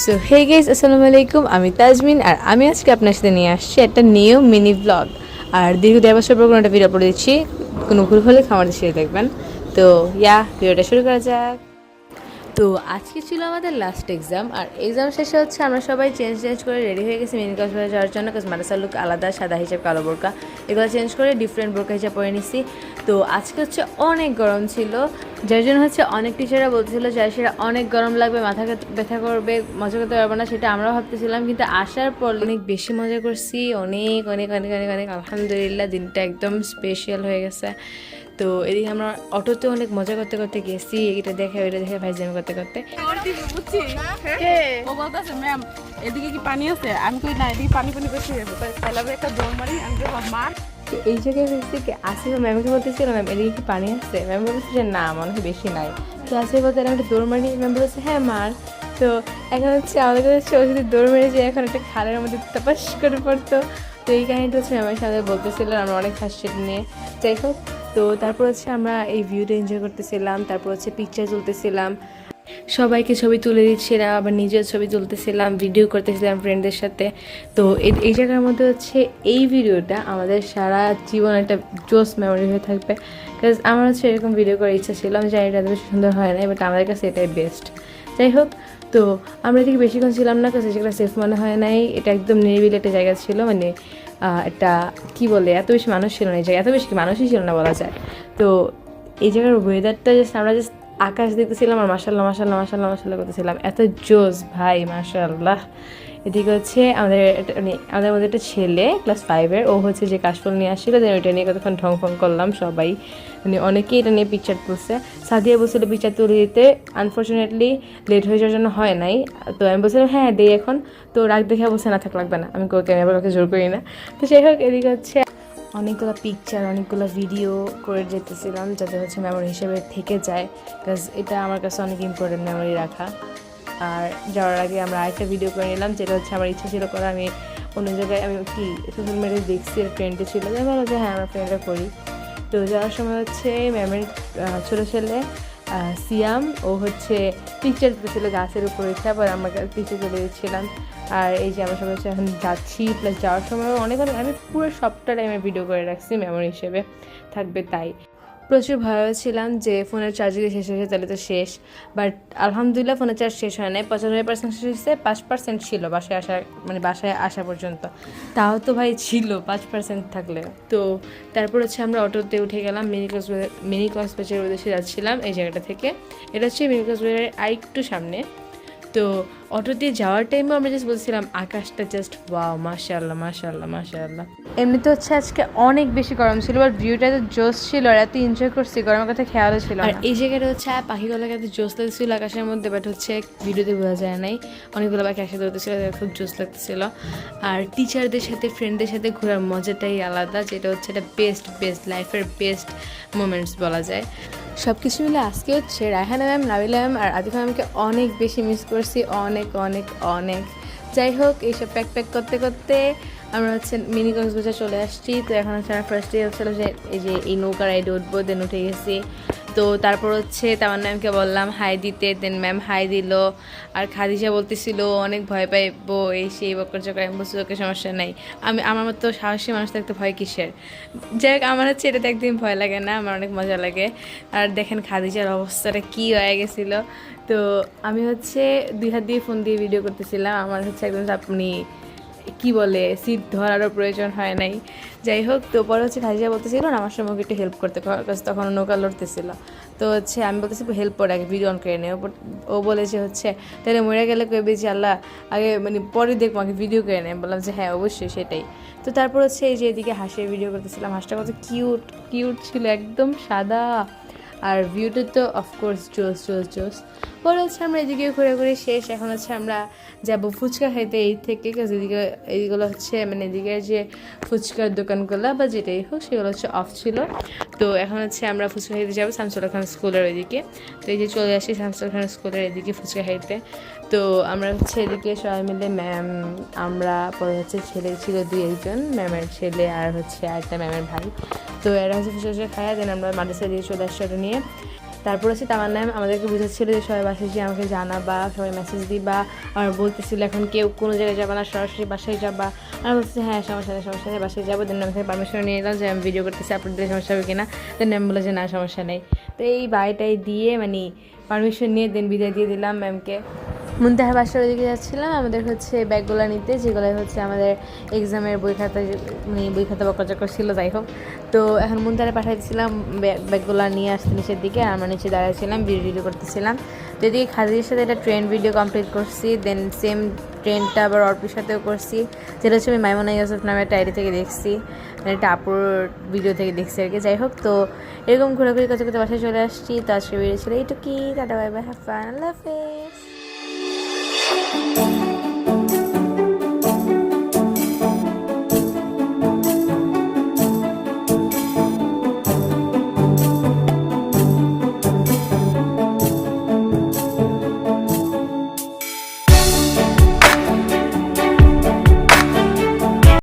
So hey guys, আসসালামু আলাইকুম। আমি তাজমিন আর আমি আজকে আপনার সাথে নিয়ে আসছি একটা নিউ মিনি ব্লগ। আর দীর্ঘ 1.5 বছর পর কোনো একটা ভিডিও আপলোড দিচ্ছি। কোনো ভুল হলে খামার শেয়ার দেখবেন। তো ভিডিওটা শুরু করা যাক। তো আজকে ছিল আমাদের লাস্ট এক্সাম, আর এক্সাম শেষে হচ্ছে আমরা সবাই চেঞ্জ করে রেডি হয়ে গেছি মিনি কক্সবাজার যাওয়ার জন্য। কাজ মাদ্রাসার লুক আলাদা, সাদা হিসাব কালো বোরকা, এগুলো চেঞ্জ করে ডিফারেন্ট বোরকা হিসাব পরে নিছি। তো আজকে হচ্ছে অনেক গরম ছিল, যার জন্য হচ্ছে অনেক টিচাররা বলছিল যে সেটা অনেক গরম লাগবে, মাথা ব্যথা করবে, মজা করতে পারবো না, সেটা আমরাও ভাবতেছিলাম। কিন্তু আসার পর অনেক বেশি মজা করছি, অনেক অনেক অনেক অনেক অনেক আলহামদুলিল্লাহ, দিনটা একদম স্পেশাল হয়ে গেছে। তো এদিকে আমরা অটোতে অনেক মজা করতে করতে গেছি, এটা দেখে ওইটা দেখে ভাইজামি করতে করতে। ও বলতেছে ম্যাম এদিকে কি পানি আছে, আমি কই না এদিকে পানি পানি বেশি হয়ে যাবে, তাহলে একটা দৌড় মারি, আমি যে মার এই জায়গায় হয়েছে কি, আসিফ ম্যামকে বলতেছিল ম্যাম এদিকে কি পানি আছে, ম্যাম বলতেছে যে না মনে হয় বেশি নাই। তো আসিফ বলতে আমি একটা দৌড় মারি, ম্যাম বলছে হ্যাঁ মার। তো এখন হচ্ছে আমাদের কাছে হচ্ছে ও যদি দৌড় মেরে যায় এখন একটা খালের মধ্যে তাপাস করে পড়তো। তো এই কাহিনীটা হচ্ছে ম্যামের সাথে বলতেছিলেন, আমরা অনেক হাসি নিয়ে। যাই হোক, তো তারপর হচ্ছে আমরা এই ভিউটা এনজয় করতেছিলাম, তারপর হচ্ছে পিকচার তুলতেছিলাম, সবাইকে ছবি তুলে দিচ্ছিলাম, আবার নিজের ছবি তুলতেছিলাম, ভিডিও করতেছিলাম ফ্রেন্ডদের সাথে। তো এই জায়গার মধ্যে হচ্ছে এই ভিডিওটা আমাদের সারা জীবন একটা জোস মেমোরি হয়ে থাকবে। বিকজ আমার হচ্ছে এরকম ভিডিও করার ইচ্ছা ছিল, আমি জানি এটা এত বেশি সুন্দর হয় না, বাট আমাদের কাছে এটাই বেস্ট। যাই হোক, তো আমরা এদিকে বেশিক্ষণ ছিলাম না, কাছে যেগুলো সেফ মনে হয় নাই। এটা একদম নিরিবিলি একটা জায়গা ছিল, মানে একটা কী বলে, এত বেশি মানুষ ছিল না এই জায়গায়, এত বেশি মানুষই ছিল না বলা যায়। তো এই জায়গার ওয়েদারটা জাস্ট আমরা জাস্ট আকাশ দেখতেছিলাম আর মাশাল্লাহ মাশাল্লাহ মাশাল্লাহ মাশাল্লাহ করতেছিলাম, এত জোস ভাই মাশাল্লাহ। এদিকে হচ্ছে আমাদের মধ্যে একটা ছেলে ক্লাস 5-এর, ও হচ্ছে যে কাশফুল নিয়ে আসছিল, দেন ওইটা নিয়ে কতক্ষণ ঢং ফং করলাম সবাই, মানে অনেকেই এটা নিয়ে পিকচার তুলছে। সাদিয়া বলছিল পিকচার তুলে দিতে, আনফর্চুনেটলি লেট হয়ে যাওয়ার জন্য হয় নাই। তো আমি বলছিলাম হ্যাঁ দেই এখন, তো রাগ দেখে বলছে না থাক লাগবে না, আমি ক্যামেরা কাউকে জোর করি না। তো যাই হোক, এদিকে হচ্ছে অনেকগুলো পিকচার অনেকগুলো ভিডিও করে যেতেছিলাম, যাতে হচ্ছে মেমোরি হিসেবে থেকে যায়, বিকজ এটা আমার কাছে অনেক ইম্পর্টেন্ট মেমোরি রাখা। আর যাওয়ার আগে আমরা আরেকটা ভিডিও করে নিলাম, যেটা হচ্ছে আমার ইচ্ছা ছিল করা, আমি অন্য জায়গায় আমি সোশ্যাল মিডিয়ায় দেখছি আর ফ্রেন্ডে ছিল, যে ভালো যে হ্যাঁ আমরা ফ্রেন্ডরা করি। তো যাওয়ার সময় হচ্ছে ম্যামের ছোটো ছেলে সিয়াম, ও হচ্ছে পিকচার তুলেছিল গাছের উপর উঠে, আবার আমরা পিকচার তুলে দিচ্ছিলাম। আর এই যে আমরা সবাই হচ্ছে এখন যাচ্ছি, প্লাস যাওয়ার সময় অনেক অনেক আমি পুরো সবটা টাইমে ভিডিও করে রাখছি, মেমোরি হিসেবে থাকবে তাই। প্রচুর ভয় ছিলাম যে ফোনের চার্জ যদি শেষ হয়েছে তাহলে তো শেষ, বাট আলহামদুলিল্লাহ ফোনের চার্জ শেষ হয় নাই, 95% শেষ হয়েছে, 5% ছিল বাসায় আসা পর্যন্ত, তাও তো ভাই ছিল 5% থাকলে। তো তারপর হচ্ছে আমরা অটোতে উঠে গেলাম, মিনি কক্সবাজারের উদ্দেশ্যে যাচ্ছিলাম এই জায়গাটা থেকে। এটা হচ্ছে মিনি কক্সবাজারের আরেকটু সামনে। তো অটো দিয়ে যাওয়ার টাইমেও আমরা জাস্ট বলছিলাম আকাশটা জাস্ট ওয়াও, মাশাআল্লাহ মাশাআল্লাহ মাশাআল্লাহ। এমনিতে হচ্ছে আজকে অনেক বেশি গরম ছিল, বাট ভিউটা তো জোস ছিল, আর এত এনজয় করছি, গরমের কথা খেয়ালও ছিল। আর এই জায়গাটা হচ্ছে পাখিগুলোকে এত জোস লাগছিল আকাশের মধ্যে, বাট হচ্ছে ভিডিওতে বোঝা যায় নাই, অনেকগুলো পাখি একসাথে হতেছিল, খুব জোস লাগতেছিল। আর টিচারদের সাথে ফ্রেন্ডদের সাথে ঘোরার মজাটাই আলাদা, যেটা হচ্ছে এটা বেস্ট লাইফের বেস্ট মোমেন্টস বলা যায়। সব কিছু মিলে আজকে হচ্ছে রায়হানা ম্যাম, নাবিলা ম্যাম আর আদিফা ম্যামকে অনেক বেশি মিস করছি, অনেক অনেক অনেক। যাই হোক, এইসব প্যাক করতে করতে আমরা হচ্ছে মিনি কক্সবাজার চলে আসছি। তো এখন হচ্ছে আমার ফার্স্ট ডে হচ্ছিলো যে এই নৌকা রাইডে উঠবো, দেন উঠে গেছি। তো তারপর হচ্ছে তামান্না ম্যামকে বললাম হাই দিতে, দেন ম্যাম হাই দিল। আর খাদিজা বলতেছিল অনেক ভয় পাইবো এই সেই বকর চকর, আমি বলছি ওকে সমস্যা নাই, আমার মতো সাহসী মানুষ থাকতে ভয় কিসের। যাই হোক, আমার হচ্ছে এটাতে একদিন ভয় লাগে না, আমার অনেক মজা লাগে। আর দেখেন খাদিজার অবস্থাটা কী হয়ে গেছিলো। তো আমি হচ্ছে 2 হাত দিয়ে ফোন দিয়ে ভিডিও করতেছিলাম, আমার হচ্ছে একদম আপনি কি বলে সিট ধরারও প্রয়োজন হয় নাই। যাই হোক, তো পরে হচ্ছে খাদিজা বলতেছিল না আমার সঙ্গে একটু হেল্প করতে, তখন নৌকা লড়তেছিল। তো হচ্ছে আমি বলতেছি হেল্প করে আগে ভিডিও অন করে নেই। ও বলেছে হচ্ছে তাহলে মরে গেলে কইবে যে আল্লাহ আগে মানে পরে দেখবো, আগে ভিডিও করে নেই। বললাম যে হ্যাঁ অবশ্যই সেটাই। তো তারপর হচ্ছে এই যে এদিকে হাঁসের ভিডিও করতেছিলাম, হাঁসটা কত কিউট ছিল, একদম সাদা। আর ভিউটা তো অফকোর্স জোস। পরে হচ্ছে আমরা এদিকে ঘুরে শেষ, এখন হচ্ছে আমরা যাবো ফুচকা খাইতে এই থেকে, এইগুলো হচ্ছে মানে এদিকে যে ফুচকার দোকানগুলো বা যেটাই হোক সেগুলো হচ্ছে অফ ছিল। তো এখন হচ্ছে আমরা ফুচকা খাইতে যাবো শামসুল খান স্কুলের ওইদিকে। তো এই যে চলে আসি শামসুল খান স্কুলের এদিকে ফুচকা খাইতে। তো আমরা হচ্ছে এদিকে সবাই মিলে ম্যাম, আমরা পরে হচ্ছে ছেলে ছিল 2-1জন, ম্যামের ছেলে আর হচ্ছে আরেকটা ম্যামের ভাই। তো এরা হচ্ছে ফুচকা খাইয়া দেন আমরা মাদ্রাসা দিয়ে চলে আসছি ওটা নিয়ে। তারপর হচ্ছে তামান্না ম্যাম আমাদেরকে বুঝাচ্ছিল যে সবাই বাসায় এসে আমাকে জানাবা, সবাই মেসেজ দিবা, আর বলতেছিল এখন কেউ কোনো জায়গায় যাবা না, সরাসরি বাসায় যাবা। আর বলতেছে হ্যাঁ সমস্যা নেই বাসায় যাবো। দেন আমি পারমিশন নিয়ে নিলাম যে আমি ভিডিও করতেছি, আপলোড দিলে সমস্যা হবে কিনা। দেন ম্যাম বলে যে না সমস্যা নেই। তো এই বাড়িটাই দিয়ে মানে পারমিশন নিয়ে দেন বিদায় দিয়ে দিলাম ম্যামকে। মুনতাহার বাসার ওদিকে যাচ্ছিলাম আমাদের হচ্ছে ব্যাগগুলো নিতে, যেগুলো হচ্ছে আমাদের এক্সামের বই খাতা মানে বই খাতা বকর ছিল, যাই হোক। তো এখন মুনতাহারে পাঠাইছিলাম ব্যাগগুলো নিয়ে আসতে নিচের দিকে, আর আমরা নিচে দাঁড়াইছিলাম ভিডিও করতেছিলাম। তো এদিকে খাদিজের সাথে একটা ট্রেন ভিডিও কমপ্লিট করছি, দেন সেম ট্রেনটা আবার অর্পির সাথেও করছি, যেটা হচ্ছে আমি মাইমুনা ইউসুফ নামে একটা আইডি থেকে দেখছি, মানে একটা আপুর ভিডিও থেকে দেখছি আর কি। যাই হোক, তো এরকম ঘোরাঘুরি করতে করতে বাসায় চলে আসছি। তো আজকে বেরিয়েছিল এইটুকুই। Tata bye bye, have fun, আল্লাহ হাফেজ।